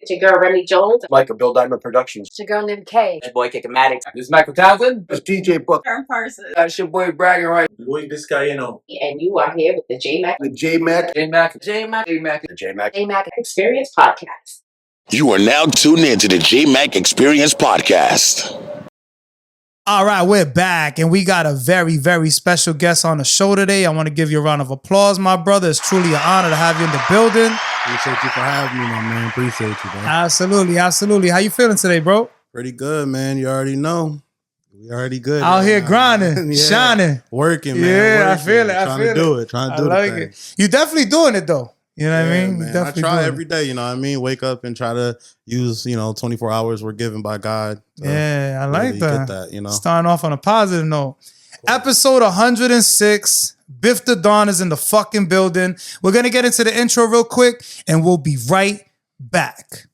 It's your girl, Remy Jones. Like a Bill Diamond Productions. It's your girl, Nim K. It's your boy, Kickamatic. This is Michael Townsend. It's DJ Book. Karen Parsons. That's your boy, Bragging Right. Luis Vizcaíno. And you are here with the Jmack. The Jmack. Jmack. The Jmack. Jmack Experience Podcast. You are now tuned in to the Jmack Experience Podcast. All right, we're back, and we got a very, very special guest on the show today. I want to give you a round of applause, my brother. It's truly an honor to have you in the building. Appreciate you for having me, my man. Appreciate you, bro. Absolutely, absolutely. How you feeling today, bro? Pretty good, man. You already know. We already good. Out here grinding, yeah. shining. Working, man. Yeah, working. I feel it. I Trying feel to do it. it. Trying to I do like the thing. it. You definitely doing it, though. You know what I mean? Man. Definitely I try doing every day, you know what I mean? Wake up and try to use, 24 hours we're given by God. Yeah, I like really that. Get that, you know? Starting off on a positive note. Cool. Episode 106. BiFF Da Don is in the fucking building. We're going to get into the intro real quick, and we'll be right back.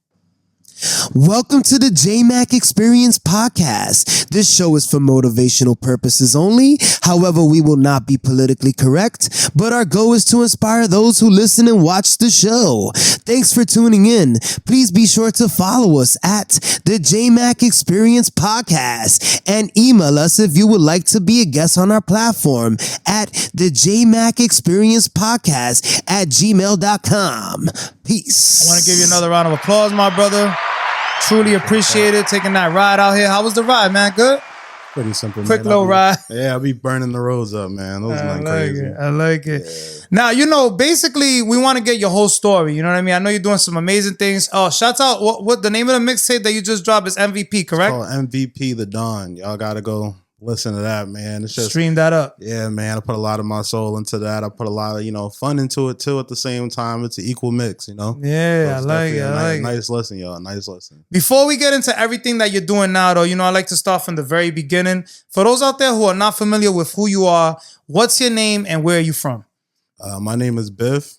Welcome to the Jmack Experience Podcast. This show is for motivational purposes only. However, we will not be politically correct, but our goal is to inspire those who listen and watch the show. Thanks for tuning in. Please be sure to follow us at the Jmack Experience Podcast and email us if you would like to be a guest on our platform at the Jmack Experience Podcast at gmail.com. Peace. I want to give you another round of applause, my brother. Truly appreciate it, taking that ride out here. How was the ride, man? Good? Pretty simple, Quick man. little ride. Yeah, I'll be burning the roads up, man. Those are crazy. I like it. Yeah. Now, basically, we want to get your whole story. You know what I mean? I know you're doing some amazing things. Oh, shouts out. What the name of the mixtape that you just dropped is MVP, correct? It's called MVP Da Don. Y'all got to go listen to that, man. It's just stream that up. Yeah, man. I put a lot of my soul into that. I put a lot of, fun into it too at the same time. It's an equal mix, Yeah, so I like it. Nice lesson, y'all. Nice lesson. Before we get into everything that you're doing now, though, I like to start from the very beginning. For those out there who are not familiar with who you are, what's your name and where are you from? My name is Biff,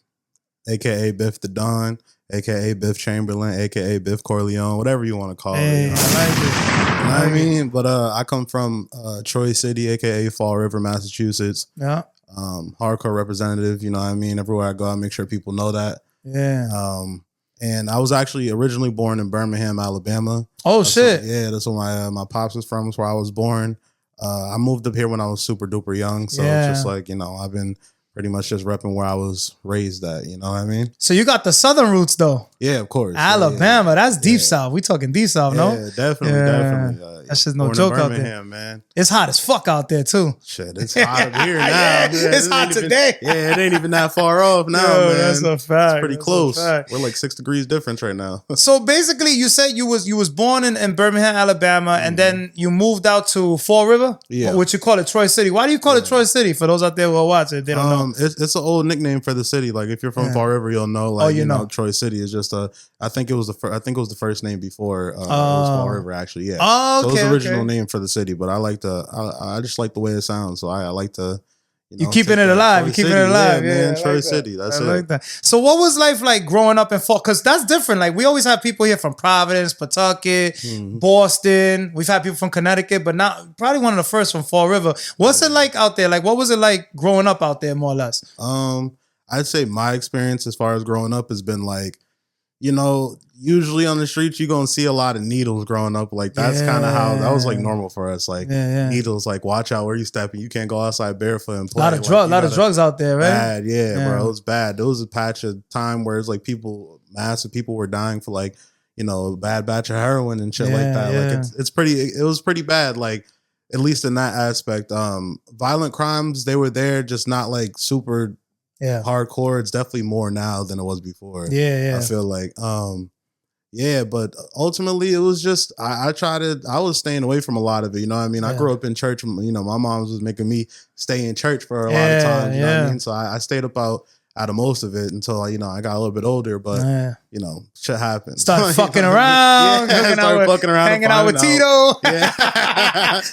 a.k.a. BiFF Da Don, a.k.a. Biff Chamberlain, a.k.a. Biff Corleone, whatever you want to call it. I like it. You know what I mean? But I come from Troy City, a.k.a. FallRiver, Massachusetts. Yeah. Hardcore representative, you know what I mean? Everywhere I go, I make sure people know that. Yeah. And I was actually originally born in Birmingham, Alabama. Oh, shit. That's where my pops was from. That's where I was born. I moved up here when I was super duper young. So it's just like, I've been pretty much just repping where I was raised at, you know what I mean? So you got the southern roots, though. Yeah, of course. Alabama, that's deep south. We talking deep south, no? Yeah, definitely. That's just no joke out there. Man. It's hot as fuck out there, too. Shit, it's hot up here now. Yeah, it's hot today. It ain't even that far off now, man. That's a fact. It's pretty close. We're like 6 degrees difference right now. So basically, you said you was born in Birmingham, Alabama, and then you moved out to FallRiver? Yeah. Which you call it Troy City. Why do you call it Troy City? For those out there who are watching, they don't know. It's an old nickname for the city. Like if you're from FallRiver, you'll know. Like Troy City is just I think it was the first name before it was FallRiver actually. Yeah. Oh, okay. So it was the original name for the city, but I just like the way it sounds. So I like to. You keeping it alive. You keeping it alive. Yeah, man. Troy like City. That's I it. like that. So what was life like growing up in Fall? Because that's different. Like we always have people here from Providence, Pawtucket, Boston. We've had people from Connecticut, but not probably one of the first from FallRiver. What's it like out there? Like what was it like growing up out there, more or less? I'd say my experience as far as growing up has been like, usually on the streets you're gonna see a lot of needles growing up. Like that's kind of how that was like normal for us. Like needles, like watch out where you stepping. You can't go outside barefoot and play. A lot of drugs out there, right? Bad, bro. It was bad. There was a patch of time where it's like massive people were dying for like, a bad batch of heroin and shit like that. Like it was pretty bad. Like at least in that aspect. Violent crimes, they were there, just not like super hardcore. It's definitely more now than it was before. I feel like but ultimately it was just I was staying away from a lot of it, you know what I mean? I grew up in church, my mom was making me stay in church for a lot of times, you know what I mean? So I stayed out of most of it until I got a little bit older, but shit happens. Start fucking around, hanging out with Tito,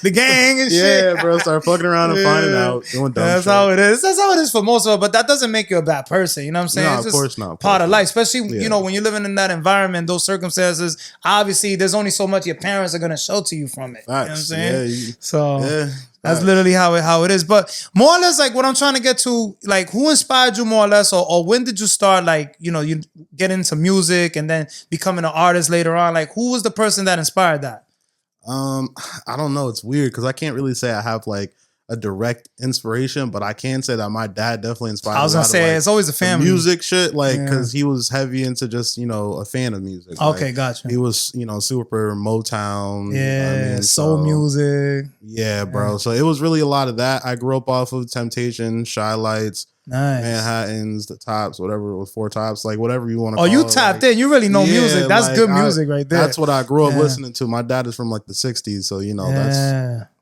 the gang and shit. Yeah, bro, start fucking around and finding out, doing dumb That's shit. how it is. That's how it is for most of it, but that doesn't make you a bad person. You know what I'm saying? No, it's of just course not. Part of life, especially when you're living in that environment, those circumstances. Obviously, there's only so much your parents are gonna show to you from it. Facts. You know what I'm saying? Yeah. That's literally how it is. But more or less, like what I'm trying to get to, like who inspired you more or less, or when did you start, like, you get into music music and then becoming an artist later on? Like, who was the person that inspired that? I don't know. It's weird because I can't really say I have like a direct inspiration, but I can say that my dad definitely inspired. I was gonna say it's always a family music shit, like because he was heavy into just a fan of music. Okay, like, gotcha. He was super Motown, soul music. Yeah, bro. Yeah. So it was really a lot of that. I grew up off of Temptation, Shy Lights. Nice. Manhattans, the Tops, whatever it was, Four Tops, like whatever you want to call it. Oh, you tapped in. You really know music. That's like, good music right there. That's what I grew up listening to. My dad is from like the 60s. So,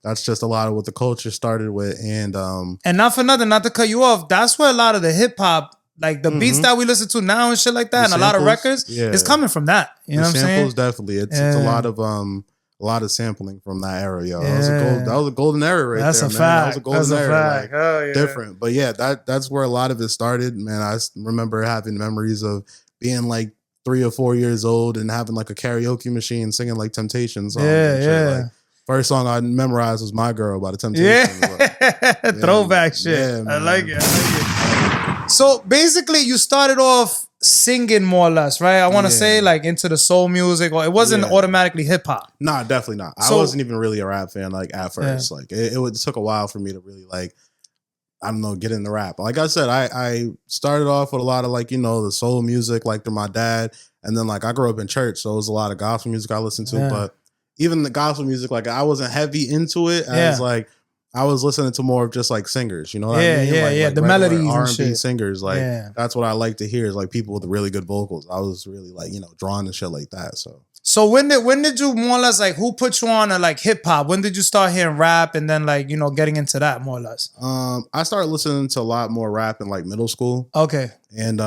that's just a lot of what the culture started with. And not for nothing, not to cut you off, that's where a lot of the hip hop, like the beats that we listen to now and shit like that, and samples, a lot of records, is coming from that. You know what I'm saying? Samples, definitely. It's a lot of sampling from that era, yo. That was a golden era right that's there, man. That was a golden era. Like, different. But that's where a lot of it started, man. I remember having memories of being like 3 or 4 years old and having like a karaoke machine singing like Temptation songs. Like, first song I memorized was My Girl by the Temptations. Like, throwback shit. Yeah, I like it. So basically you started off singing more or less, right? I want to say like into the soul music, or it wasn't automatically hip hop. Nah, definitely not. I wasn't even really a rap fan like at first. Like it took a while for me to really like, I don't know, get into rap. Like I said, I started off with a lot of like, the soul music, like through my dad. And then like I grew up in church, so it was a lot of gospel music I listened to. But even the gospel music, like I wasn't heavy into it as like I was listening to more of just like singers, you know what I mean? Like the melodies R&B and shit. singers, like that's what I like to hear is like people with really good vocals. I was really like, drawn to shit like that. So when did you more or less like, who put you on to like hip hop? When did you start hearing rap and then like, getting into that more or less? I started listening to a lot more rap in like middle school. Okay. And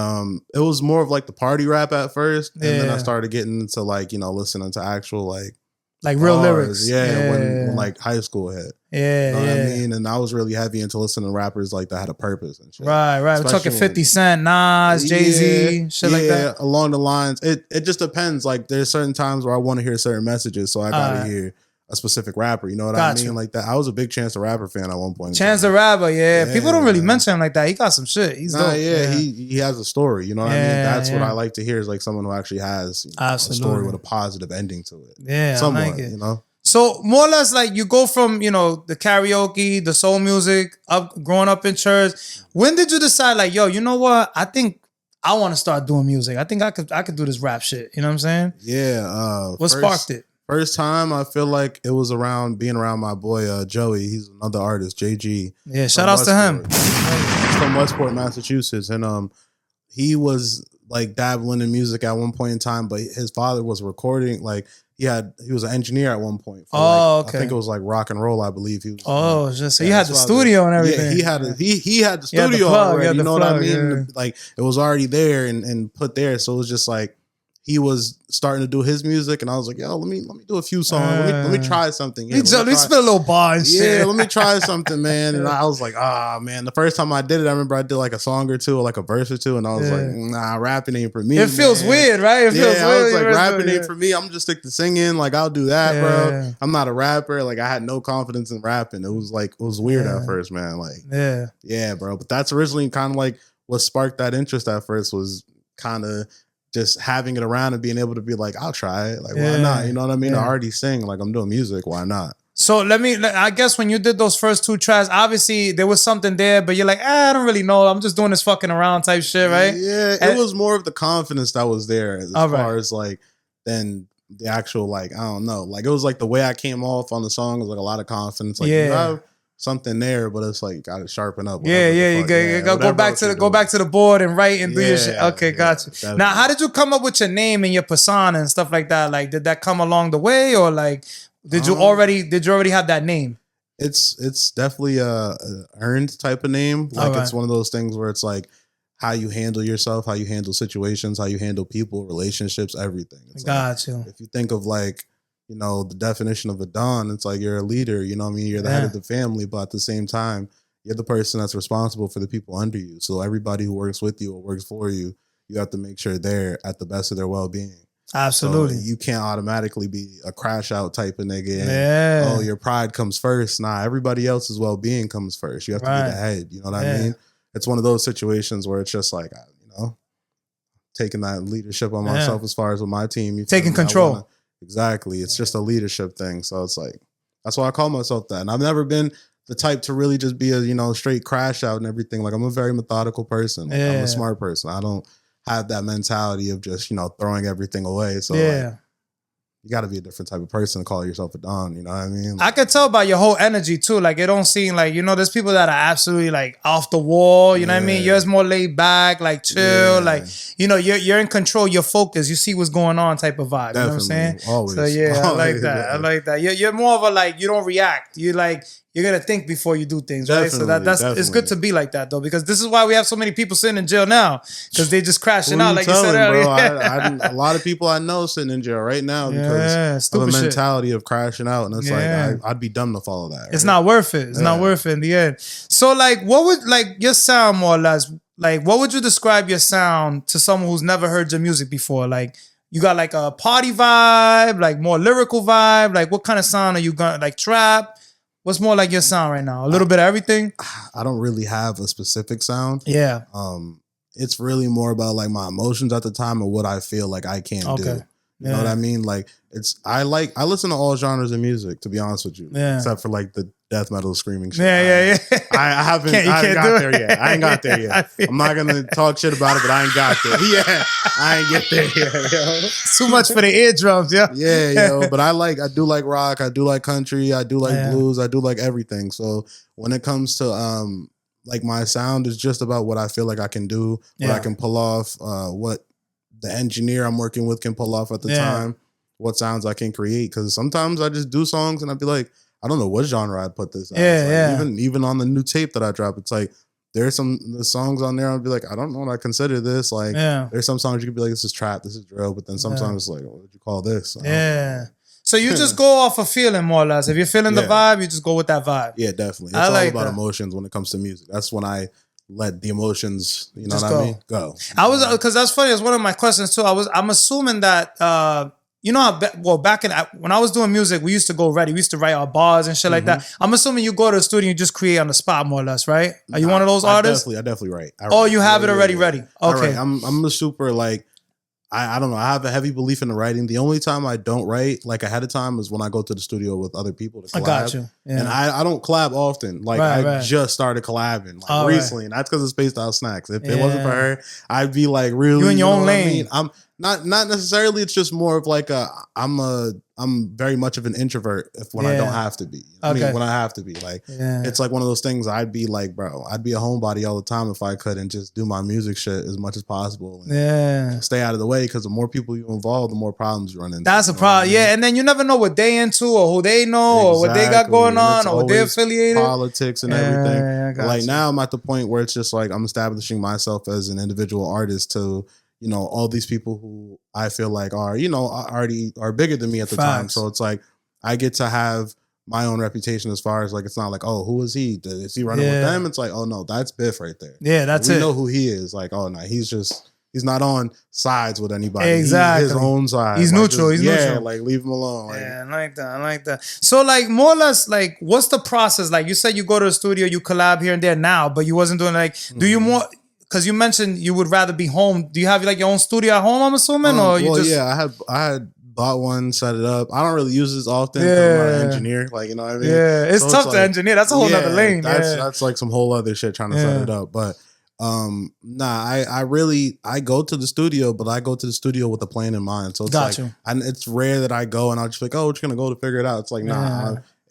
it was more of like the party rap at first. And then I started getting into like, listening to actual like real bars. lyrics. When like high school hit. What I mean? And I was really heavy into listening to rappers like that had a purpose and shit. Right. We're talking 50 Cent, Nas, Jay-Z, shit like that. Along the lines. It just depends. Like there's certain times where I want to hear certain messages, so I gotta hear a specific rapper. You know what I mean? Like that. I was a big Chance the Rapper fan at one point. Chance the Rapper, People don't really mention him like that. He got some shit. He's dope. He has a story. You know what I mean? That's what I like to hear is like someone who actually has a story with a positive ending to it. Yeah, somewhat, I like it. So more or less, like you go from the karaoke, the soul music, growing up in church. When did you decide, like, yo, you know what? I think I want to start doing music. I think I could do this rap shit. You know what I'm saying? Yeah. What sparked it? First time, I feel like it was being around my boy Joey. He's another artist, JG. Yeah, shout outs to him. He's from Westport, Massachusetts, and he was like dabbling in music at one point in time, but his father was recording like. He was an engineer at one point. I think it was like rock and roll. I believe he was. So you had the studio and everything. Yeah, he had the studio already. You know what I mean? Yeah. Like it was already there and put there. So it was just like he was starting to do his music, and I was like, yo, let me do a few songs. Let me try something. Let me spit a little bar and shit. Yeah, let me try something, man. And I was like, man. The first time I did it, I remember I did like a song or two, or like a verse or two, and I was like, nah, rapping ain't for me. It feels weird, right? It feels weird. I was like, rapping ain't for me. I'm just stick to singing. Like I'll do that, bro. I'm not a rapper. Like I had no confidence in rapping. It was weird at first, man. Like yeah, bro. But that's originally kind of like what sparked that interest at first was kind of just having it around and being able to be like, I'll try it. Like, why not? You know what I mean? I already sing. Like, I'm doing music. Why not? So I guess when you did those first 2 tracks, obviously there was something there, but you're like, I don't really know. I'm just doing this fucking around type shit, right? Yeah, it was more of the confidence that was there as far as like, than the actual, like, I don't know. Like, it was like the way I came off on the song was like a lot of confidence. Like, you have something there, but it's like, you got to sharpen up. You got go back to the board and write and do your shit. Okay, gotcha. Definitely. Now, how did you come up with your name and your persona and stuff like that? Like, did that come along the way, or like, did you already have that name? It's definitely a earned type of name. Like it's one of those things where it's like how you handle yourself, how you handle situations, how you handle people, relationships, everything. It's gotcha. Like, if you think of like, the definition of a Don, it's like you're a leader, you know what I mean? You're the head of the family, but at the same time, you're the person that's responsible for the people under you. So everybody who works with you or works for you, you have to make sure they're at the best of their well-being. Absolutely. So you can't automatically be a crash out type of nigga. And, your pride comes first. Nah, everybody else's well-being comes first. You have to be the head. You know what I mean? It's one of those situations where it's just like, taking that leadership on myself as far as with my team. Taking control. Exactly. It's just a leadership thing. So it's like, that's why I call myself that. And I've never been the type to really just be a, straight crash out and everything. Like, I'm a very methodical person. Like, I'm a smart person. I don't have that mentality of just, throwing everything away. So like, you got to be a different type of person to call yourself a Don. You know what I mean? I could tell by your whole energy too. Like, it don't seem like, there's people that are absolutely like off the wall. You know what I mean? Yours more laid back, like chill. Like, you're in control. You're focused. You see what's going on type of vibe. Definitely. You know what I'm saying? Always. So I like that. Yeah. I like that. You're more of a like, you don't react. You like, you're going to think before you do things, right? So it's good to be like that though, because this is why we have so many people sitting in jail now, because they just crashing out like you said earlier. Bro? A lot of people I know sitting in jail right now because of a mentality of crashing out. And it's like, I'd be dumb to follow that. Right? It's not worth it. It's not worth it in the end. So like, what would like your sound more or less, like what would you describe your sound to someone who's never heard your music before? Like, you got like a party vibe, like more lyrical vibe. Like, what kind of sound are you going, like trap? What's more like your sound right now? A little bit of everything? I don't really have a specific sound. Yeah. It's really more about like my emotions at the time and what I feel like I can do. You know what I mean? Like, I listen to all genres of music, to be honest with you. Yeah. Except for like the death metal screaming shit. Yeah. I haven't got there yet. I ain't got there yet. I'm not gonna talk shit about it, but I ain't got there. I ain't get there yet, yo. Too much for the eardrums, yeah. Yeah, yo. But I do like rock, I do like country, I do like blues, I do like everything. So when it comes to like my sound is just about what I feel like I can do, what I can pull off, what the engineer I'm working with can pull off at the time, what sounds I can create. Because sometimes I just do songs and I'd be like, I don't know what genre I'd put this as. Even on the new tape that I drop, it's like there's the songs on there I'd be like, I don't know what I consider this. Like there's some songs you could be like, this is trap, this is drill, but then sometimes it's like, what would you call this? So you just go off a feeling more or less. If you're feeling the vibe, you just go with that vibe. Yeah, definitely. It's all about emotions when it comes to music. That's when I let the emotions, you know what I mean, go. Because that's funny. It's one of my questions too. I'm assuming that, back when I was doing music, we used to go ready. We used to write our bars and shit like that. I'm assuming you go to the studio and you just create on the spot more or less, right? Are you one of those artists? I definitely write. You have it already ready. Okay. I'm a super like, I don't know. I have a heavy belief in the writing. The only time I don't write like ahead of time is when I go to the studio with other people to collab. I got you. Yeah. And I don't collab often. Like I just started collabing recently, and that's because of Spaced Out Snacks. If it wasn't for her, I'd be like really you in your own lane. I mean? I'm not necessarily. It's just more of like I'm very much of an introvert when I don't have to be. I mean, when I have to be, like it's like one of those things. I'd be like, bro, I'd be a homebody all the time if I could and just do my music shit as much as possible. And stay out of the way, because the more people you involve, the more problems you run into. That's a problem. Yeah, and then you never know what they into or who they know or what they got going on or what they're affiliated. Politics and everything. Like now, I'm at the point where it's just like I'm establishing myself as an individual artist to, all these people who I feel like are, already are bigger than me at the time. So it's like, I get to have my own reputation as far as like, it's not like, oh, who is he? Is he running with them? It's like, oh no, that's BiFF right there. Yeah, that's we know who he is. Like, oh no, he's not on sides with anybody. Exactly. He's his own side. He's neutral. He's neutral. Like leave him alone. Like, I like that. So like more or less, like what's the process? Like you said you go to the studio, you collab here and there now, but you wasn't doing like, do you more, because you mentioned you would rather be home. Do you have like your own studio at home, I'm assuming? Or you just... Yeah, I had bought one, set it up. I don't really use this often because I'm not an engineer. Like, you know what I mean? Yeah, it's tough to engineer. That's a whole other lane. That's like some whole other shit trying to set it up. But I go to the studio, but I go to the studio with a plan in mind. So it's it's rare that I go and I'll just be like, oh, we're just gonna go to figure it out. It's like,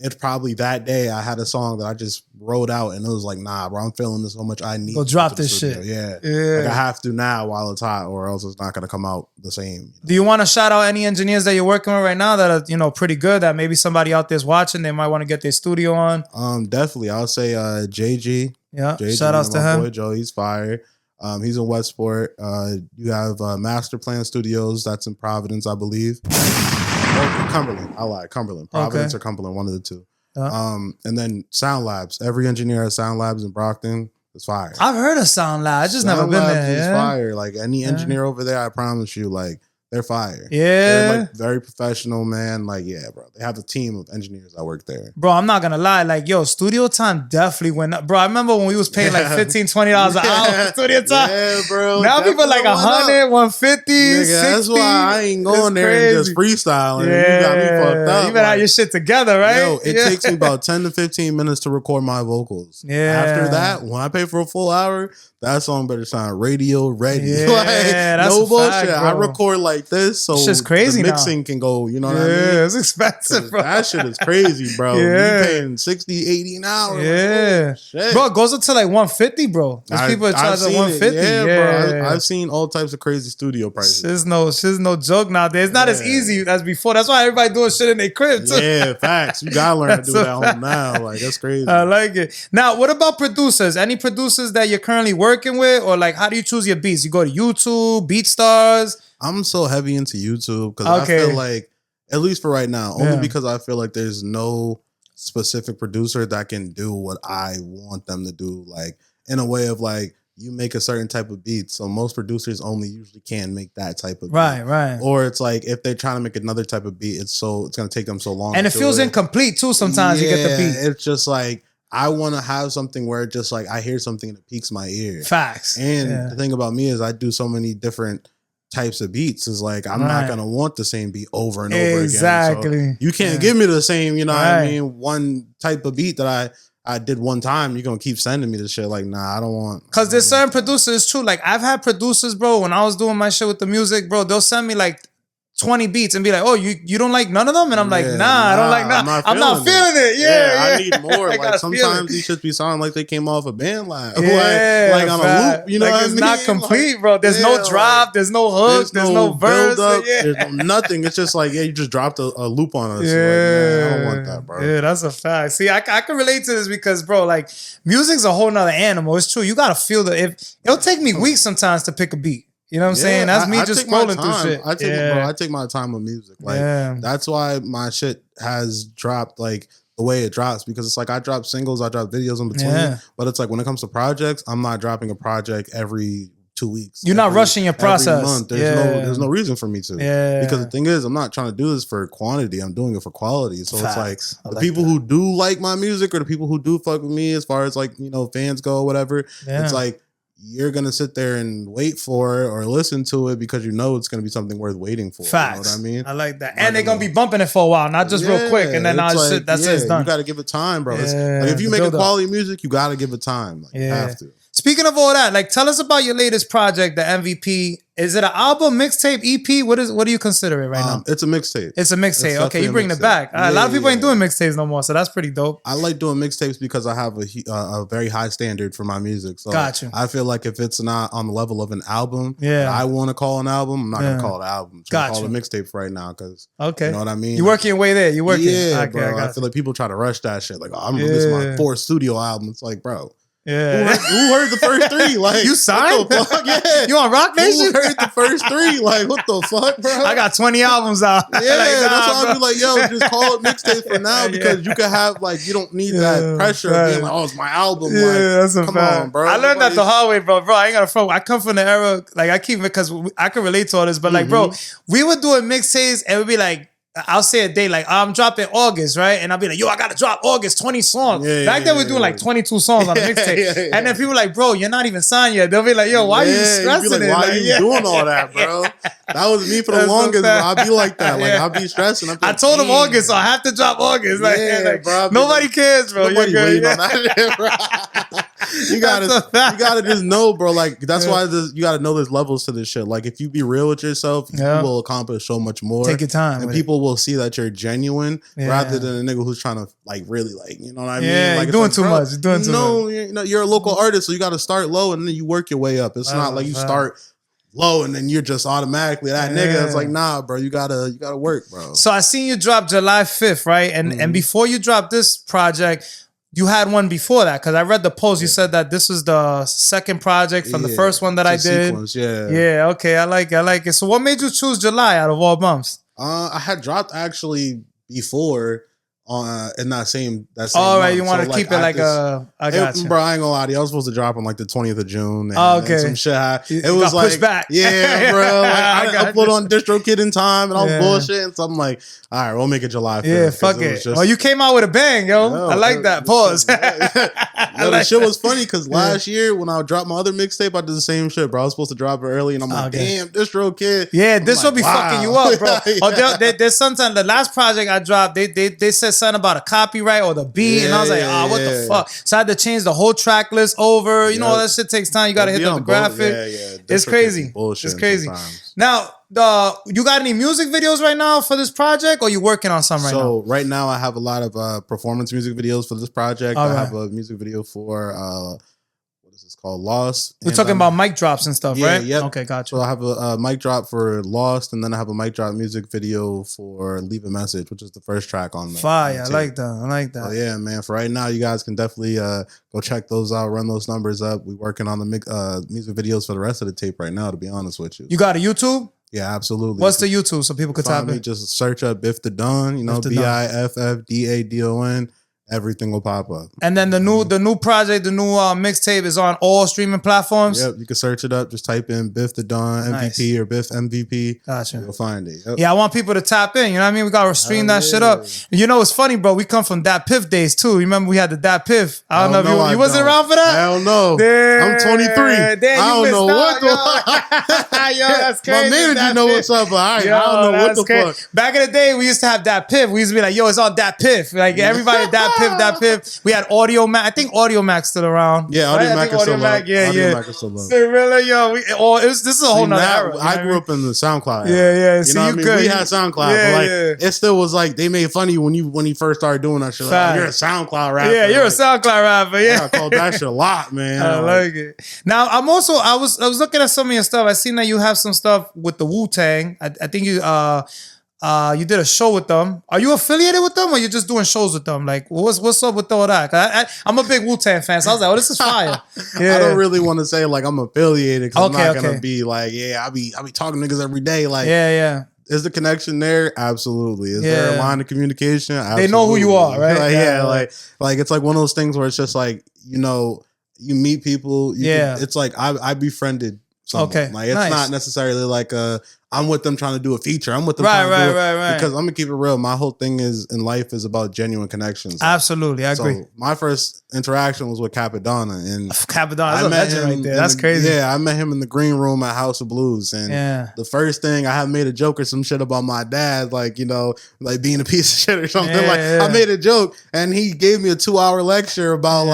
it's probably that day I had a song that I just wrote out and it was like, nah, bro, I'm feeling this so much. I need to drop this shit. Yeah. Like I have to now while it's hot, or else it's not gonna come out the same. Do you want to shout out any engineers that you're working with right now that are, pretty good, that maybe somebody out there's watching, they might want to get their studio on? Definitely. I'll say JG. Yeah. Shout outs to him. Boy Joe, he's fire. He's in Westport. You have Master Plan Studios, that's in Providence, I believe. Cumberland. I lied. Cumberland. Providence or Cumberland, one of the two. And then Sound Labs. Every engineer at Sound Labs in Brockton is fire. I've heard of Sound Labs. I just never been there. Is fire. Like any engineer over there, I promise you, like They're fire. Yeah. They're like very professional, man. Like, yeah, bro. They have a team of engineers that work there. Bro, I'm not gonna lie. Like, yo, studio time definitely went up. Bro, I remember when we was paying like $15, $20 an hour for studio time. Yeah, bro. Now people like 100, 150, Nigga, 60. that's why I ain't going It's there and just crazy. freestyling. Yeah. You got me fucked up. You better have your shit together, right? Yo, it Yeah. takes me about 10 to 15 minutes to record my vocals. Yeah. After that, when I pay for a full hour, that song better sound radio ready. Yeah, Like, that's no a bullshit. fact, I bro. record like this, so It's just crazy the now. mixing can go, you know what I mean? Yeah, it's expensive, bro. That shit is crazy, bro. Yeah. You paying 60, 80 an hour. Like, Yeah. oh, shit. Bro, it goes up to like 150, bro. There's people that I've charge like seen 150. it. Yeah, bro. I've seen all types of crazy studio prices. Shit's no joke nowadays. It's not as Yeah. easy as before. That's why everybody doing shit in their crib too. Yeah, facts. You gotta learn to do That's it a at home now. Like, that's crazy. I like it. Now, what about producers? Any producers that you're currently working with? Or like, how do you choose your beats? You go to YouTube, BeatStars? I'm so heavy into YouTube because Okay. I feel like, at least for right now, only Yeah. because I feel like there's no specific producer that can do what I want them to do. Like, in a way of like, you make a certain type of beat. So most producers only usually can make that type of beat. Right. Or it's like, if they're trying to make another type of beat, it's going to take them so long. And to it do feels incomplete too sometimes you get the beat. It's just like, I want to have something where just like I hear something and it piques my ear. Facts. And Yeah. the thing about me is I do so many different types of beats. Is like I'm Right. not gonna want the same beat over and over again. Exactly. So you can't Yeah. give me the same, you know what I Right. mean, one type of beat that I did one time. You're gonna keep sending me this shit. Like, nah, I don't want. Cause there's certain producers too. Like I've had producers, bro, when I was doing my shit with the music, bro, they'll send me like 20 beats and be like, oh, you don't like none of them? And I'm like, Yeah, nah, I don't like none. I'm not feeling it. Yeah, I need more. I Like gotta feel sometimes it. these shit be sounding like they came off a band line. Yeah, like on a fact. loop. You know like what I it's mean? not complete, Like, bro. There's yeah, no like, drop, there's no hook, there's no verse. build up, Yeah. there's no nothing. It's just like, yeah, you just dropped a loop on us. Yeah. Like, man, I don't want that, bro. Yeah, that's a fact. See, I can relate to this because, bro, like music's a whole nother animal. It's true. You gotta feel it'll take me weeks sometimes to pick a beat. You know what I'm saying? That's me just take my scrolling through time. shit. I take my time with music. Like that's why my shit has dropped like the way it drops, because it's like I drop singles, I drop videos in between. Yeah. But it's like when it comes to projects, I'm not dropping a project every 2 weeks. You're not rushing your process. Every month. There's no reason for me to. Yeah. Because the thing is, I'm not trying to do this for quantity. I'm doing it for quality. So Facts. it's I like the like people that. who do like my music, or the people who do fuck with me as far as like, you know, fans go or whatever. Yeah. It's like, you're going to sit there and wait for it or listen to it because you know it's going to be something worth waiting for. Facts. You know what I mean? I like that. Like, And they're going to be bumping it for a while, not just real quick. And then it's like, it's done. You got to give it time, bro. Yeah, Like if you the make a build-up. quality music, you got to give it time. Like, you have to. Speaking of all that, like tell us about your latest project, the MVP. Is it an album, mixtape, EP? What do you consider it right now? It's a mixtape. It's a mixtape. Okay, definitely you a bringing it mixtape. back. A lot of people ain't Yeah. doing mixtapes no more, so that's pretty dope. I like doing mixtapes because I have a very high standard for my music. So Gotcha. I feel like if it's not on the level of an album, Yeah. that I want to call an album, I'm not Yeah. gonna call it an album. I'm just gonna Gotcha. call it a mixtape for right now, because Okay. you know what I mean. You working your way there. You working. Yeah, Okay, bro. I got feel like people try to rush that shit. Like, oh, I'm Yeah. releasing my 4th studio album. It's like, bro, yeah. who heard the first 3? Like, You signed? What the fuck? Yeah. You on Rock Nation? Who heard the first 3? Like, what the fuck, bro? I got 20 albums out. Yeah, Like, nah, that's why bro. I be like, yo, just call it mixtape for now, because you can have like, you don't need that pressure of being like, oh, it's my album. Yeah, like, that's a come fact. on, bro. I learned that the Nobody's- hard way, bro. Bro, I ain't got a front. I come from the era, like I keep it because I can relate to all this, but like, bro, Mm-hmm. we would do a mixtapes and we'd be like, I'll say a day like, I'm dropping August, right? And I'll be like, yo, I gotta drop August, 20 songs. Yeah, Back then, we're doing like 22 songs on a mixtape. And then people like, bro, you're not even signed yet. They'll be like, yo, why are you you'd stressing be like, it? why Like, are you yeah. doing all that, bro? That was me for the That's so longest, bro. fact. I'd be like that. Like, Yeah. I'd be stressing. I'd be I like, told him damn. August, so I have to drop August. Like, Yeah, like, bro, I'd be nobody like, cares, bro. Nobody You're good. waiting on that shit, bro. You That's a fact. gotta just know, bro. Like, that's why you gotta know there's levels to this shit. Like, if you be real with yourself, Yeah. you will accomplish so much more. Take your time and with people will see that you're genuine Yeah. rather than a nigga who's trying to like really like, you know what I mean? Yeah, like, you're doing it's too bro, much. You're doing too you know, you're a local artist, so you got to start low and then you work your way up. It's not like you fact. start low and then you're just automatically that nigga. It's like, nah, bro, you gotta work, bro. So I seen you drop July 5th, right? And before you dropped this project, you had one before that, because I read the post. You said that this was the second project from the Yeah, first one that I it's a did. sequence, yeah. Yeah, okay, I like it. So what made you choose July out of all months? I had dropped actually before in that same All right, month. you want to keep it like I got you. Bro, I ain't gonna lie to you. I was supposed to drop on like the 20th of June. And, okay. And some shit it was was like pushed back. Yeah, bro. Like, I got upload you. on DistroKid in time, and I was bullshitting. So I'm like, all right, we'll make it July 5th. Yeah, fuck it. Just, well, you came out with a bang, yo. I like that. Pause. The shit was funny because last year when I dropped my other mixtape, I did the same shit, bro. I was supposed to drop it early, and I'm like, damn, DistroKid. Yeah, this will be fucking you up, bro. Yeah. Or there's sometimes the last project I dropped, they said something about a copyright or the beat, and I was like, what the fuck? So I had to change the whole track list over. You know, all that shit takes time. You got to hit the graphic. It's crazy. It's crazy. Now, you got any music videos right now for this project, or you working on some right now? So right now I have a lot of performance music videos for this project. I have a music video for what is this called? Lost. We're talking about mic drops and stuff, right? Yep. Okay, gotcha. So I have a mic drop for Lost, and then I have a mic drop music video for Leave a Message, which is the first track on the fire. I like that. So yeah, man. For right now, you guys can definitely go check those out, run those numbers up. We're working on the music videos for the rest of the tape right now, to be honest with you. You got a YouTube? Yeah, absolutely. What's the YouTube so people could tap in? Just search up BiFF Da Don, BiFF Da Don. Everything will pop up. And then the new project, the new mixtape is on all streaming platforms. Yep, you can search it up. Just type in BiFF Da Don MVP or BiFF MVP. Gotcha. You'll find it. Yep. Yeah, I want people to tap in. You know what I mean? We gotta stream that shit up. You know, it's funny, bro. We come from Dat Piff days too. You remember we had the Dat Piff? I don't know if you wasn't around for that. Hell no. I'm 23. Damn, I don't know what the fuck. Yo, that's crazy. My manager know what's up, but I don't know what the fuck. Back in the day, we used to have Dat Piff. We used to be like, yo, it's on Dat Piff. Like everybody, Dat Piff. We had Audio Mac. I think Audio Mac's still around. Yeah, Audio Mac is still up. Yeah. Mac is still up. So really, yo, this is a whole nother era. I grew up in the SoundCloud era. Yeah. You know what I mean? We had SoundCloud, but like it still was like they made fun of you when you first started doing that shit. Like, you're a SoundCloud rapper. Yeah, you're a SoundCloud rapper. Yeah, I called that shit a lot, man. I like it. Now I was looking at some of your stuff. I seen that you have some stuff with the Wu-Tang. I think you did a show with them. Are you affiliated with them, or you just doing shows with them? Like, what's up with all that? I'm a big Wu-Tang fan, so I was like, this is fire. Yeah. I don't really want to say like I'm affiliated because I'm not gonna be like, I be talking to niggas every day. Like, yeah. Is the connection there? Absolutely. Is there a line of communication? Absolutely. They know who you are, right? Like it's like one of those things where it's just like, you meet people. It's like I befriended someone. Okay. Like it's not necessarily like I'm with them trying to do a feature. I'm with them trying to do it. Because I'm gonna keep it real. My whole thing in life is about genuine connections. Absolutely, I agree. So my first interaction was with Capadonna, and Capadonna, that's a legend right there. That's crazy. Yeah, I met him in the green room at House of Blues, and the first thing I had made a joke or some shit about my dad, like like being a piece of shit or something. I made a joke, and he gave me a 2-hour lecture about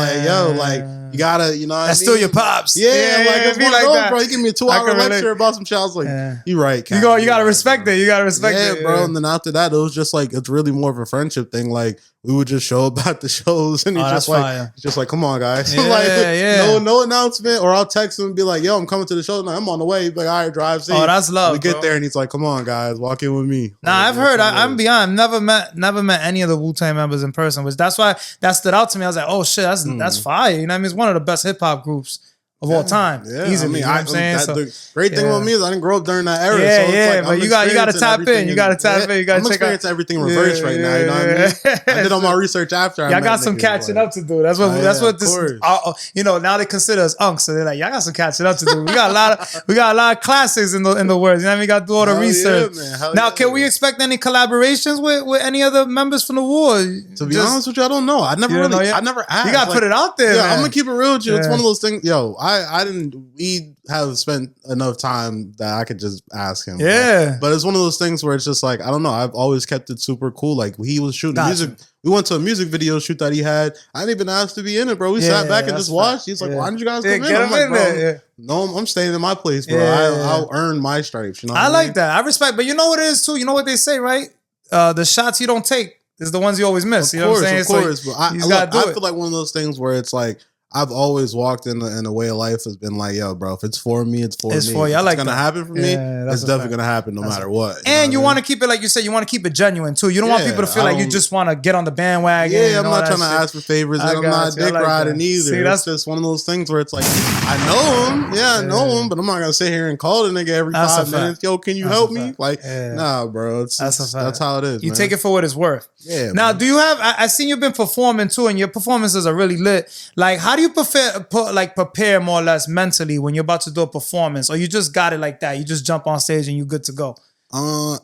you gotta, that's still your pops. Yeah, it's one of those, bro. He gave me a 2-hour lecture about some shit. I was like, you right. You gotta respect it. You gotta respect it. Yeah, bro. And then after that, it was just like it's really more of a friendship thing. Like we would just show up at the shows, and he's just like, come on, guys. No announcement, or I'll text him and be like, yo, I'm coming to the show. No, I'm on the way. He's like, all right, drive safe. Oh, that's love. We get there, and he's like, come on, guys, walk in with me. Nah, I've heard. I'm beyond. Never met any of the Wu-Tang members in person. Which that's why that stood out to me. I was like, oh shit, that's fire. You know what I mean? It's one of the best hip hop groups of all time. Yeah, easily. You know what I'm saying? The great thing about me is I didn't grow up during that era. Yeah, so it's like, but you got to tap in. You got to tap in. You got to check out. I'm experiencing everything reverse right now. You know what I mean? I did all my research after. I got some catching up to do. That's what this. Now they consider us unks, so they're like, y'all got some catching up to do. We got a lot of classics in the words. You know what I mean? We got to do all the research. Now, can we expect any collaborations with any other members from the war? To be honest with you, I don't know. I never asked. You got to put it out there. Yeah, I'm gonna keep it real with you. It's one of those things. Yo, we have spent enough time that I could just ask him. Yeah. But it's one of those things where it's just like, I don't know. I've always kept it super cool. Like he was shooting music. We went to a music video shoot that he had. I didn't even ask to be in it, bro. We sat back and just watched. He's like, why didn't you guys come in? I'm like, bro, no, I'm staying in my place, bro. I'll earn my stripes. You know I like that. I respect. But you know what it is too? You know what they say, right? The shots you don't take is the ones you always miss. You know what I'm saying? Of course. But I feel like one of those things where it's like, I've always walked in a way of life has been like, yo, bro, if it's for me, it's for me. For you. I if like it's gonna that. happen for me, Yeah, it's definitely gonna happen no matter what. And you want to keep it, like you said, you want to keep it genuine too. You don't want people to feel like you just want to get on the bandwagon. Yeah, I'm not trying to ask for favors. And I'm not dick riding either. See, that's just one of those things where it's like, I know him. Yeah, I know him, but I'm not gonna sit here and call the nigga every 5 minutes. Yo, can you help me? Like, nah, bro. That's how it is. You take it for what it's worth. Yeah. Now, do you have? I seen you've been performing too, and your performances are really lit. Like, how do you prepare more or less mentally when you're about to do a performance, or you just got it like that? You just jump on stage and you good to go.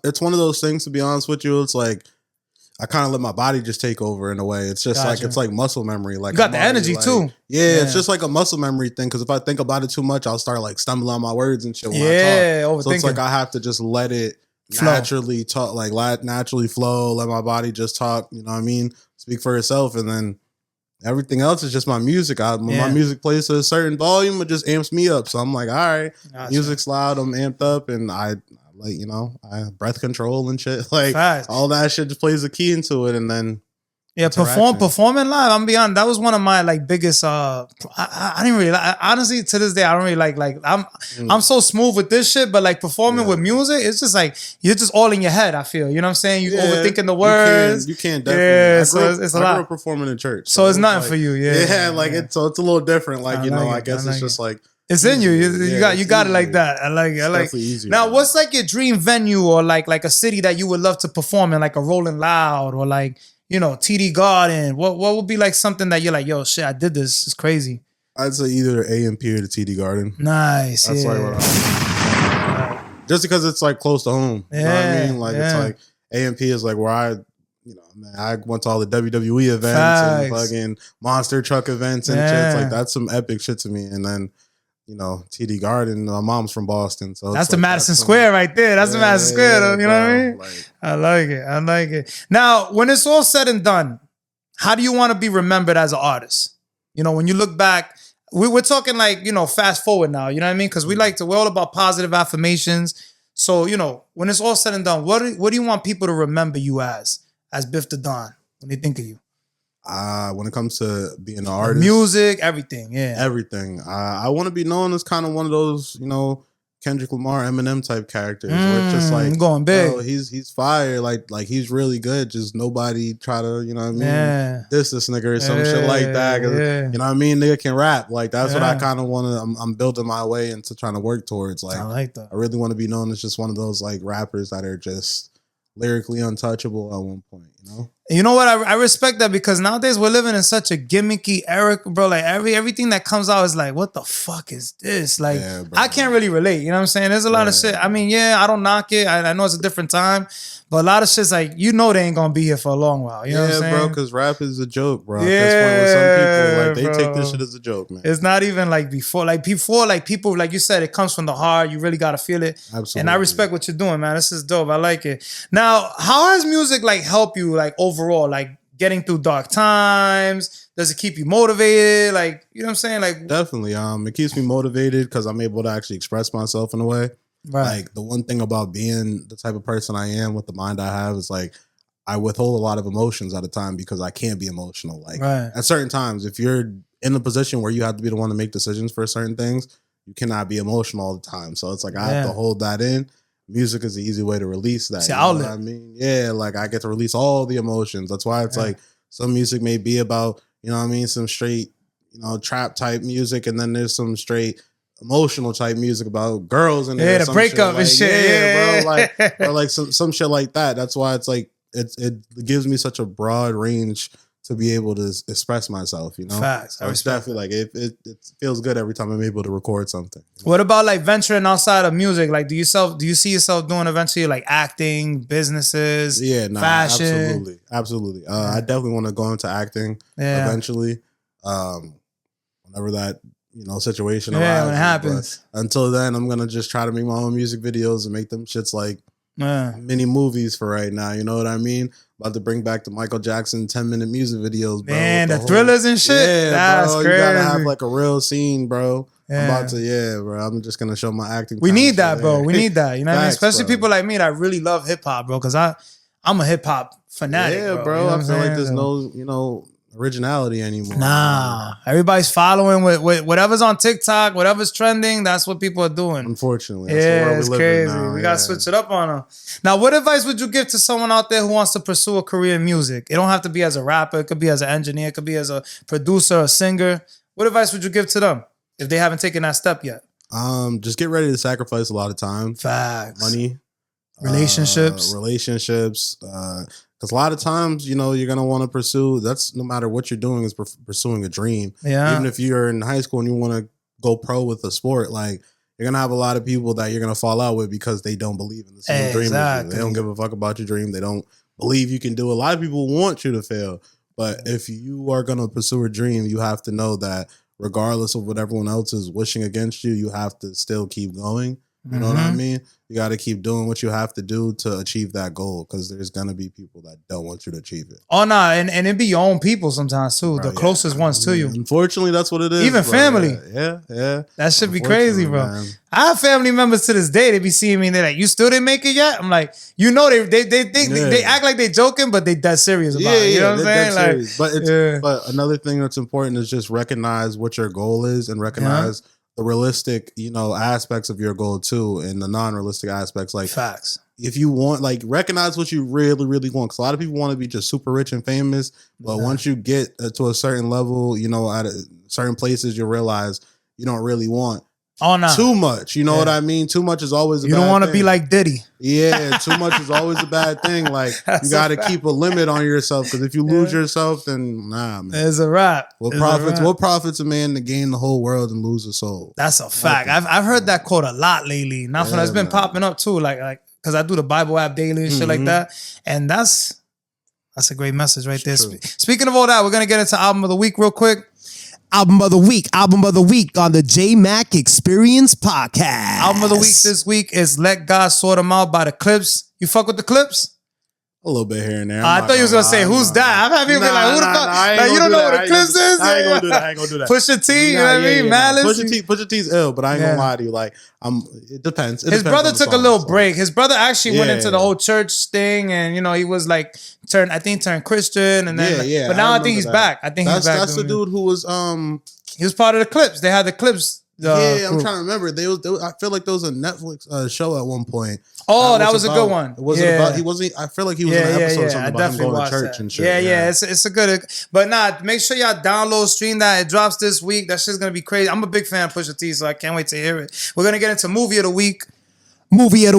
It's one of those things. To be honest with you, it's like I kind of let my body just take over in a way. It's just like it's like muscle memory. Like you got the energy too. Yeah, it's just like a muscle memory thing. Because if I think about it too much, I'll start like stumbling on my words and shit when I talk. So it's like I have to just let it naturally talk, like naturally flow. Let my body just talk. You know what I mean? Speak for itself, and then everything else is just my music. When my music plays to a certain volume, it just amps me up. So I'm like, all right, music's loud, I'm amped up, and I like, you know, I breath control and shit. Like all that shit just plays a key into it, and then performing live. I'm beyond. That was one of my like biggest. I didn't really honestly to this day. I don't really like. I'm so smooth with this shit, but like performing with music, it's just like you're just all in your head. I feel. You know what I'm saying? You overthinking the words. You can't definitely. Yeah, it's a lot. I grew up performing in church, so it's nothing like, for you. Yeah, like it's a little different. Like I guess it's just like. It's in you. You got it like that. I like it. I like it. Easier, now, what's like your dream venue or like a city that you would love to perform in, like a Rolling Loud or like, you know, TD Garden? What would be like something that you're like, yo, shit, I did this. It's crazy. I'd say either AMP or the TD Garden. Nice. That's like what just because it's like close to home. You know what I mean? Like it's like AMP is like where I went to all the WWE events and fucking monster truck events and shit. It's like that's some epic shit to me. And then, you know, TD Garden, my mom's from Boston. So that's the Madison Square right there. That's the Madison Square, though. You know what I mean? Like, I like it. Now, when it's all said and done, how do you want to be remembered as an artist? You know, when you look back, we're talking like, you know, fast forward now. You know what I mean? Because we're all about positive affirmations. So, you know, when it's all said and done, what do you want people to remember you as BiFF Da Don when they think of you? When it comes to being an artist, music, everything, everything. I want to be known as kind of one of those, you know, Kendrick Lamar, Eminem type characters. Where it's just like going big. Yo, he's fire. Like he's really good. Just nobody try to, you know what I mean? This nigga or some shit like that. You know what I mean? Nigga can rap. Like that's what I kind of want to. I'm building my way into trying to work towards. Like I like that. I really want to be known as just one of those like rappers that are just lyrically untouchable at one point. You know. You know what? I respect that because nowadays we're living in such a gimmicky era, bro. Like everything that comes out is like, what the fuck is this? Like, I can't really relate. You know what I'm saying? There's a lot of shit. I mean, I don't knock it. I know it's a different time, but a lot of shit's like, you know, they ain't gonna be here for a long while. You know what I'm saying? Bro, because rap is a joke, bro. At this point with some people, like they take this shit as a joke, man. It's not even like before. Like people, like you said, it comes from the heart. You really gotta feel it. Absolutely. And I respect what you're doing, man. This is dope. I like it. Now, how has music like helped you like overall, like getting through dark times? Does it keep you motivated? Like, you know what I'm saying? Like definitely. It keeps me motivated because I'm able to actually express myself in a way. Right. Like the one thing about being the type of person I am with the mind I have is like I withhold a lot of emotions at a time because I can't be emotional. Like at certain times, if you're in a position where you have to be the one to make decisions for certain things, you cannot be emotional all the time. So it's like I have to hold that in. Music is the easy way to release that. You know what I mean? Yeah, like I get to release all the emotions. That's why it's like some music may be about, you know what I mean, some straight, you know, trap type music, and then there's some straight emotional type music about girls and the breakup and shit. Bro, like or like some shit like that. That's why it's like it gives me such a broad range to be able to express myself, you know? Facts. So it's definitely like it feels good every time I'm able to record something. What about like venturing outside of music? Like do you see yourself doing eventually like acting, businesses, fashion? Absolutely. I definitely want to go into acting eventually. Whenever that, you know, situation arises. When it happens. But until then, I'm gonna just try to make my own music videos and make them shits like mini movies for right now. You know what I mean? About to bring back the Michael Jackson 10-minute music videos, bro. Man, the thrillers and shit. Yeah, that's bro. crazy. You gotta have like a real scene, bro. Yeah. I'm about to, bro. I'm just gonna show my acting. We need that, bro. We need that. You know what I mean? Facts, Especially bro. people like me that really love hip hop, bro. Because I'm a hip hop fanatic. Yeah, bro. You know I feel like there's no, you know, originality anymore. Nah, everybody's following with whatever's on TikTok, whatever's trending. That's what people are doing. Unfortunately, that's the world Yeah, it's we live in crazy. now, We gotta switch it up on them. Now, what advice would you give to someone out there who wants to pursue a career in music? It don't have to be as a rapper. It could be as an engineer. It could be as a producer, a singer. What advice would you give to them if they haven't taken that step yet? Just get ready to sacrifice a lot of time, Facts. money, Relationships. Because a lot of times, you're going to want to pursue, that's no matter what you're doing, is pursuing a dream. Yeah. Even if you're in high school and you want to go pro with a sport, like, you're going to have a lot of people that you're going to fall out with because they don't believe in the same dream as you. They don't give a fuck about your dream. They don't believe you can do it. A lot of people want you to fail. But if you are going to pursue a dream, you have to know that regardless of what everyone else is wishing against you, you have to still keep going. You know what I mean? You got to keep doing what you have to do to achieve that goal, because there's going to be people that don't want you to achieve it. Oh, nah, and it be your own people sometimes, too. The closest ones to you. Unfortunately, that's what it is. Even bro. family. Yeah. That should be crazy, bro. Man. I have family members to this day. They be seeing me and they're like, you still didn't make it yet? I'm like, they think they act like they joking, but they dead serious about it. You know what I'm saying? Like, but another thing that's important is just recognize what your goal is and recognize the realistic, aspects of your goal too, and the non-realistic aspects. Like, facts. If you want, like, recognize what you really, really want. Because a lot of people want to be just super rich and famous, but once you get to a certain level, at certain places, you'll realize you don't really want too much. You know what I mean? Too much is always a bad thing. You don't want to be like Diddy. Yeah, too much is always a bad thing. Like, you got to keep a limit on yourself, because if you lose yourself, then nah, man. It's a wrap. What profits a man to gain the whole world and lose a soul? That's a fact. I've heard that quote a lot lately. It's been popping up too, like because I do the Bible app daily and shit like that, and that's a great message right there. Speaking of all that, we're gonna get into album of the week real quick. Album of the week on the Jmack Experience Podcast. Album of the week this week is Let God Sort 'Em Out by the Clips. You fuck with the Clips? A little bit here and there. I thought you was going to say, who's that? I've had people be like, who the fuck? Like, you don't know what the Clips is? I ain't going to do that. Pusha T, you know what I mean? Malice. Pusha T's ill, but I ain't going to lie to you. Like, it depends. His brother took a little break. His brother actually went into the whole church thing, and, he was like, turned Christian, and then, but now I think he's back. I think he's back. That's the dude who was, he was part of the Clips. They had the Clips. I'm trying to remember. I feel like there was a Netflix show at one point. Oh, that was a good one. Was it about? He wasn't. I feel like he was in an episode or something about him going to church and shit. Yeah. It's a good. But make sure y'all download, stream that. It drops this week. That shit's gonna be crazy. I'm a big fan of Pusha T, so I can't wait to hear it. We're gonna get into movie of the week. Movie of the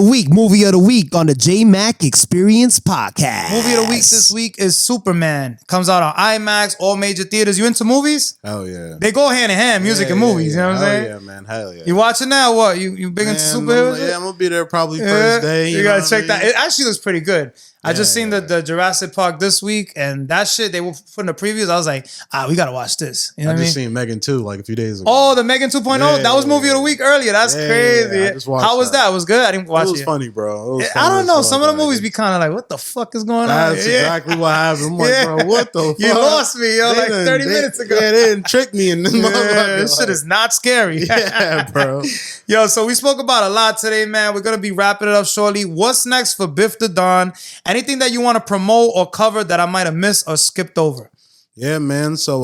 week on the Jmack Experience Podcast. Movie of the week this week is Superman. Comes out on IMAX, all major theaters. You into movies? Hell yeah. They go hand in hand, music and movies. You know what I'm saying? Yeah, man. Hell yeah. You watching that? What? You big into superheroes? I'm gonna be there probably first day. You gotta check that. It actually looks pretty good. I just seen the Jurassic Park this week, and that shit they were putting the previews. I was like, we gotta watch this. You know what I mean? Seen Megan 2 like a few days ago. Oh, the Megan 2.0. That was movie of the week earlier. That's crazy. I just watched How was that? It was good. I didn't watch it. It was funny, bro. I don't know. Some of the movies be kind of like, what the fuck is going on? That's exactly what happened. I'm like, bro, what the fuck? You lost me, yo, like 30 minutes ago. Yeah, they didn't trick me in this motherfucker. This shit is not scary. Yeah, bro. Yo, so we spoke about a lot today, man. We're going to be wrapping it up shortly. What's next for BiFF Da Don? Anything that you want to promote or cover that I might have missed or skipped over? Yeah, man. So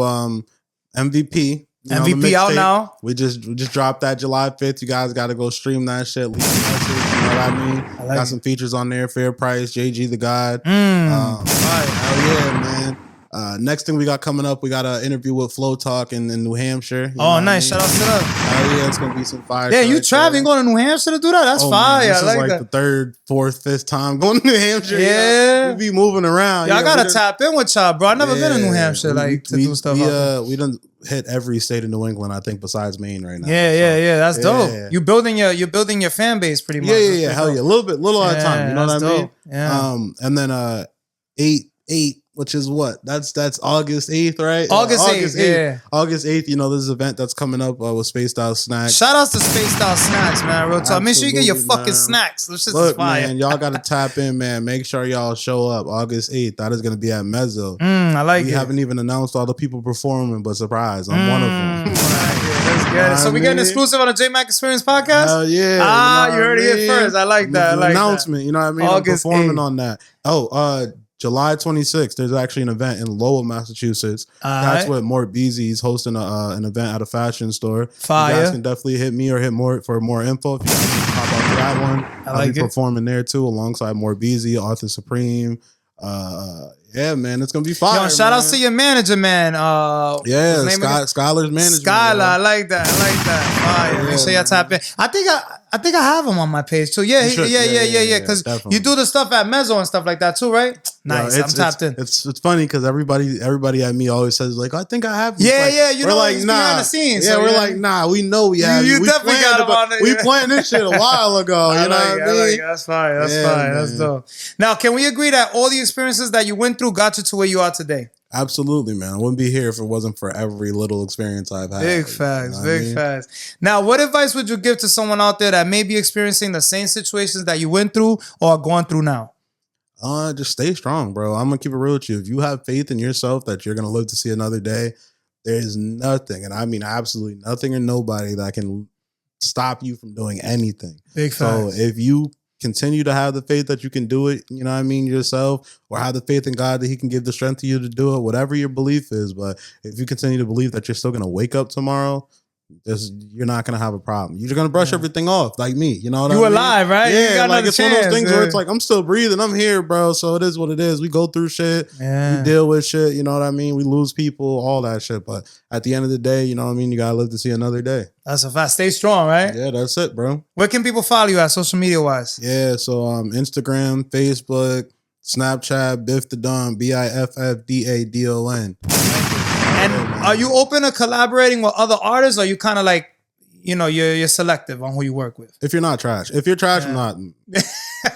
MVP. MVP out now. We just dropped that July 5th. You guys got to go stream that shit. Leave a message. You know what I mean? Got some features on there. Fair Price, JG the God. Hell yeah, man. Next thing we got coming up, we got an interview with Flow Talk in New Hampshire. Oh, nice. Shout out to that. Hell yeah, it's going to be some fire. Yeah, you traveling, going to New Hampshire to do that? That's fire. Man, this I like is that. The 3rd, 4th, 5th time going to New Hampshire. Yeah. We be moving around. Y'all got to tap in with y'all, bro. I never been to New Hampshire to do stuff. We done hit every state in New England, I think, besides Maine right now. Yeah. That's dope. You're building your fan base pretty much. Yeah. Hell yeah. Little at a time. You know what I mean? Yeah. And then 8 which is what? That's August 8th, right? August 8th, yeah. August 8th, this event that's coming up with Spaced Out Snacks. Shout outs to Spaced Out Snacks, man. Real talk. Make sure you get your fucking snacks. This shit's fire. Man, y'all got to tap in, man. Make sure y'all show up August 8th. That is going to be at Mezzo. I like it. We haven't even announced all the people performing, but surprise, I'm one of them. Let's get it. So we getting exclusive on the Jmack Experience Podcast? Hell yeah. You heard it here first. I like that. Announcement, you know what I mean? August I'm performing 8th. on that. July 26th, there's actually an event in Lowell, Massachusetts. That's what Mort Beezy's hosting an event at a fashion store. Fire. You guys can definitely hit me or hit Mort for more info. If you guys can pop out to that one, I'll be performing there too, alongside Mort Beezy, Arthur Supreme. Yeah, man, it's gonna be fire. Yo, shout out to your manager, man. Skylar's manager. Skylar, I like that. Fire. Make sure y'all tap in. I think I have him on my page too. Yeah, yeah. Because you do the stuff at Mezzo and stuff like that too, right? Nice. I'm tapped in. It's funny because everybody at me always says like, I think I have. You. Yeah. You know, like, nah. Behind the scenes. Yeah, we're like, nah. We know we have. You definitely got him on it. We planned this shit a while ago. You know what I mean? That's fine. That's dope. Now, can we agree that all the experiences that you went through got you to where you are today? Absolutely, man. I wouldn't be here if it wasn't for every little experience I've had. Big facts. Facts. Now, what advice would you give to someone out there that may be experiencing the same situations that you went through or are going through now? Just stay strong, bro. I'm gonna keep it real with you. If you have faith in yourself that you're gonna live to see another day, there's nothing, and I mean absolutely nothing or nobody that can stop you from doing anything. Big facts. So if you continue to have the faith that you can do it, you know what I mean, yourself, or have the faith in God that he can give the strength to you to do it, whatever your belief is. But if you continue to believe that you're still going to wake up tomorrow, you're not going to have a problem. You're going to brush everything off like me. You know what I mean? You alive, right? Yeah, like it's one of those things where it's like, I'm still breathing. I'm here, bro. So it is what it is. We go through shit. We deal with shit. You know what I mean? We lose people, all that shit. But at the end of the day, you know what I mean? You got to live to see another day. That's a fact. Stay strong, right? Yeah, that's it, bro. Where can people follow you at social media wise? Yeah, so Instagram, Facebook, Snapchat, BiFF Da Don, BiFF Da Don. And are you open to collaborating with other artists, or are you kind of like, you know, you're selective on who you work with? If you're not trash. If you're trash, I'm not.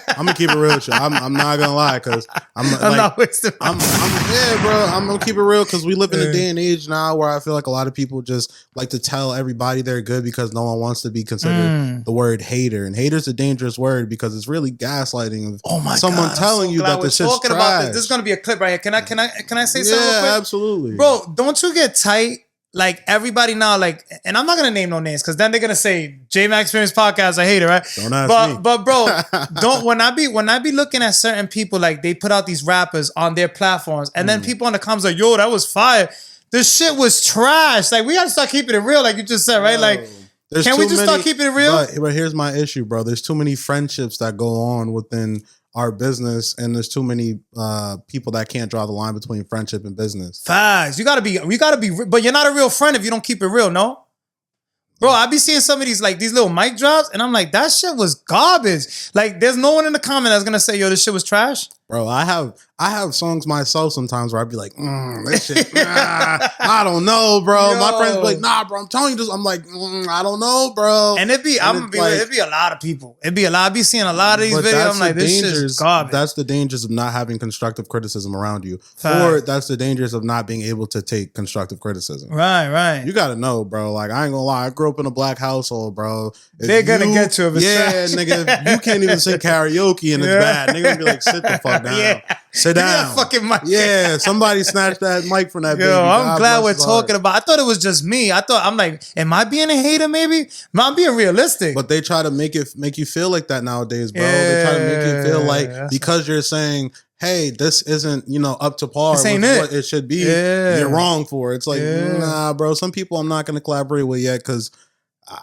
I'm gonna keep it real with you. I'm not gonna lie, because I'm not wasting. I'm gonna keep it real, because we live in a day and age now where I feel like a lot of people just like to tell everybody they're good because no one wants to be considered the word hater. And hater's a dangerous word because it's really gaslighting of someone telling you that this shit's trash. About this is gonna be a clip right here. Can I say something real quick? Yeah, absolutely. Bro, don't you get tight? Like everybody now, like, and I'm not gonna name no names because then they're gonna say Jmack Experience Podcast, I hate it, right? Don't ask me. But bro, don't when I be looking at certain people, like they put out these rappers on their platforms, and then people in the comments are, yo, that was fire. This shit was trash. Like we gotta start keeping it real, like you just said, right? Like, can we just start keeping it real? But here's my issue, bro. There's too many friendships that go on within our business, and there's too many people that can't draw the line between friendship and business. Facts. You gotta be, but you're not a real friend if you don't keep it real, no? Bro, I be seeing some of these like these little mic drops, and I'm like, that shit was garbage. Like, there's no one in the comment that's gonna say, yo, this shit was trash. Bro, I have songs myself sometimes where I'd be like, this shit, I don't know, bro. Yo. My friends be like, nah, bro, I'm telling you this. I'm like, I don't know, bro. And it'd be a lot of people. It'd be a lot. I'd be seeing a lot of these videos. I'm like, this shit's garbage. That's the dangers of not having constructive criticism around you. Or that's the dangers of not being able to take constructive criticism. Right. You gotta know, bro. Like, I ain't gonna lie. I grew up in a black household, bro. They're gonna get you if it's trash. Nigga, if you can't even sing karaoke and it's bad, nigga gonna be like, sit the fuck down. Yeah. Sit down. Fucking mic. Yeah, somebody snatched that mic from that baby. Yo, I'm glad we're talking about. I thought it was just me. I'm like, am I being a hater? Maybe I'm being realistic. But they try to make you feel like that nowadays, bro. They try to make you feel like because you're saying, hey, this isn't, up to par with what it should be. You're wrong for it. It's like, nah, bro. Some people I'm not gonna collaborate with yet because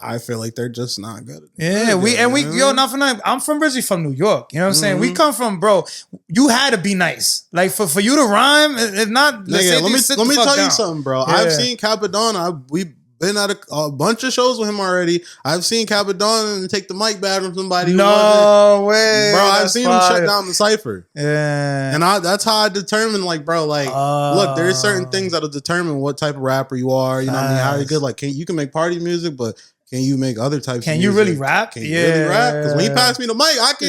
I feel like they're just not good. Not for nothing. I'm originally from New York. You know what I'm saying? We come from, bro. You had to be nice. Like for you to rhyme, if not, nigga, let me tell you something, bro. Yeah. I've seen Capadon. We've been at a bunch of shows with him already. I've seen Capadon take the mic back from somebody. No way, bro. I've seen him shut down the cipher. Yeah, and that's how I determine, like, bro, like, look, there's certain things that'll determine what type of rapper you are. You know what I mean? How you good? Like, you can make party music, but can you make other types of music? Can you really rap? Can you really rap? Because when he passed me the mic, I can,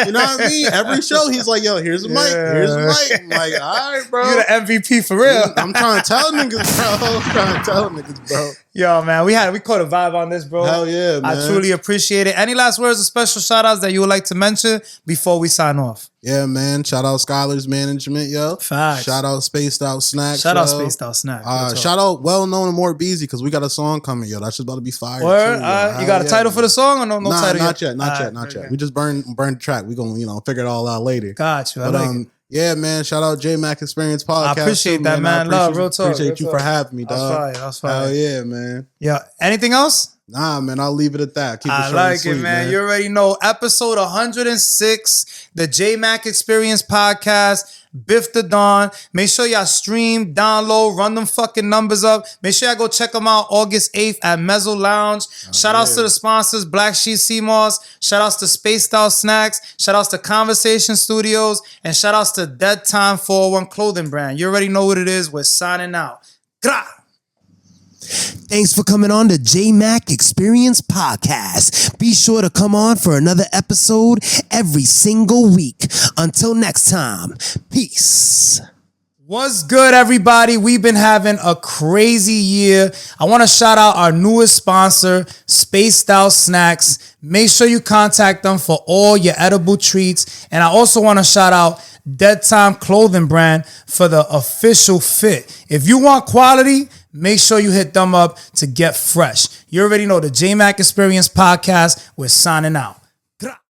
you know what I mean? Every show, he's like, yo, here's a mic. Here's a mic. I'm like, all right, bro. You're the MVP for real. I'm trying to tell niggas, bro. Yo, man, we caught a vibe on this, bro. Hell yeah, man. I truly appreciate it. Any last words or special shout outs that you would like to mention before we sign off? Yeah, man. Shout out Skylar's Management, yo. Facts. Shout out Spaced Out Snacks. Shout out Spaced Out Snacks. Shout out Well Known and More Beezy, because we got a song coming, yo. That's just about to be fire. Word? You got a title for the song or no title? Not yet. We just burned the track. We gonna, figure it all out later. Got you. But Yeah, man. Shout out Jmack Experience Podcast. I appreciate too, that, man. Love, real talk. Appreciate you for having me, dog. That's fine. Hell yeah, man. Yeah. Anything else? Nah, man. I'll leave it at that. Keep it I short like and sweet, it, man. You already know. Episode 106, the Jmack Experience Podcast. BiFF Da Don. Make sure y'all stream, download, run them fucking numbers up. Make sure y'all go check them out August 8th at Mezzo Lounge. Shout outs to the sponsors, Black Sheep CMOS. Shout outs to Spaced Out Snacks. Shout outs to Conversation Studios. And shout outs to Dead Time 401 Clothing Brand. You already know what it is. We're signing out. Gra! Thanks for coming on the Jmack Experience Podcast. Be sure to come on for another episode every single week. Until next time, peace. What's good, everybody? We've been having a crazy year. I want to shout out our newest sponsor, Spaced Out Snacks. Make sure you contact them for all your edible treats. And I also want to shout out Dead Time Clothing Brand for the official fit. If you want quality, make sure you hit them up to get fresh. You already know the Jmack Experience Podcast. We're signing out.